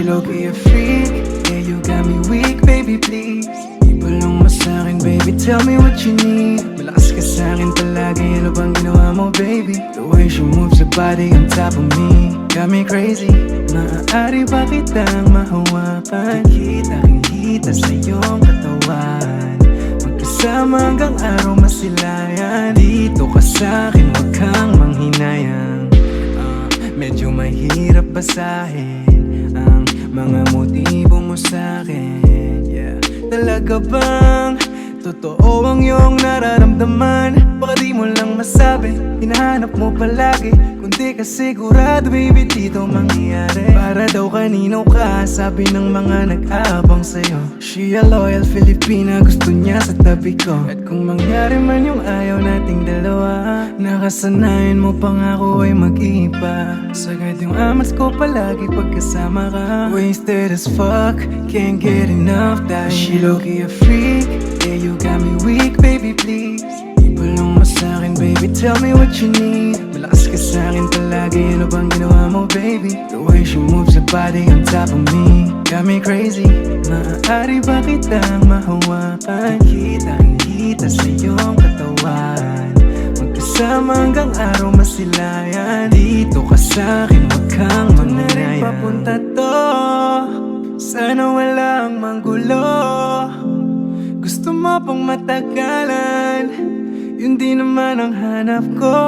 low-key a freak. Yeah, you got me weak, baby, please. Ibulong mo sa'kin, baby, tell me what you need. Malakas ka sa'kin palagi, ano bang ginawa mo, baby? The way she moves her body on top of me got me crazy. Maaari ba kitang mahawakan? Kita sa iyong katawan, magkasama hanggang araw masilayan. Dito ka sa'kin, wag kang manghinayang. Medyo mahirap basahin ang mga motibo mo sa'kin, yeah. Talaga bang totoo ang iyong nararamdaman? Baka di mo lang masabi, hinahanap mo palagi. Kung di ka sigurado, baby, dito mangyayari. Para daw kanino ka, sabi ng mga nag-aabang sa'yo. She a loyal Filipina, gusto niya sa tabi ko. At kung mangyari man yung ayaw nating dalawa, nakasanayan mo pang ako ay mag-iba. Sagad yung amas ko palagi pagkasama ka. Wasted as fuck, can't get enough that. She low-key a freak. Yeah, you got me weak, baby, please. Ibulong mo sa'kin, baby, tell me what you need. Malakas ka sa'kin palagi, ano bang ginawa mo, baby? The way she moves her body on top of me got me crazy. Maaari ba kitang mahawakan? Kita sa iyong katawan, magkasama hanggang araw masilayan. Dito ka sa'kin, wag kang manghinayang. Papunta to, sana walang manggulo. Gusto mo pang matagalan, yun di naman ang hanap ko.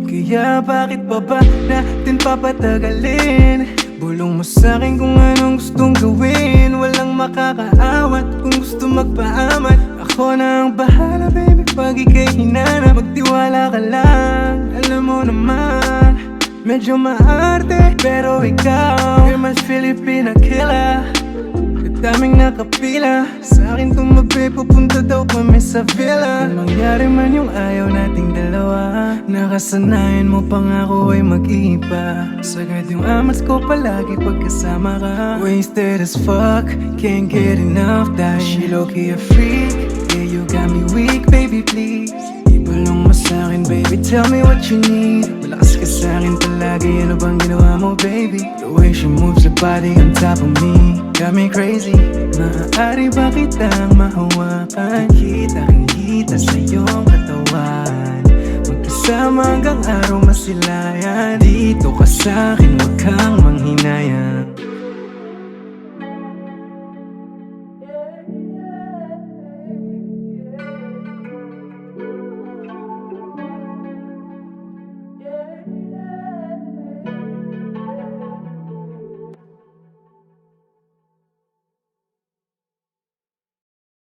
Kaya bakit pa ba natin papatagalin? Bulong mo sa'kin kung anong gustong gawin. Walang makakaawat kung gusto magpaamat. Ako na ang bahala, baby, pag ika'y hinanap. Magtiwala ka lang, alam mo naman, medyo maarte, pero ikaw, you're my Filipina killer. Daming nakapila sa'kin tumabi, pupunta daw kami sa villa. Kung mangyari man yung ayaw nating dalawa, nakasanayan mo pang ako ay mag-iba. Sagad yung amas ko palagi pagkasama ka. Wasted as fuck, can't get enough that. She low-key a freak. Yeah, you got me weak, baby, please. Ibulong mo sa'kin, baby, tell me what you need. Malakas ka sa'kin palagi, ano bang ginawa mo, baby? The way she moves her body on top of me got me crazy. Maaari ba kitang mahawakan? Kita sa iyong katawan, magkasama hanggang araw masilayan. Dito ka sa'kin, wag kang manghinayang.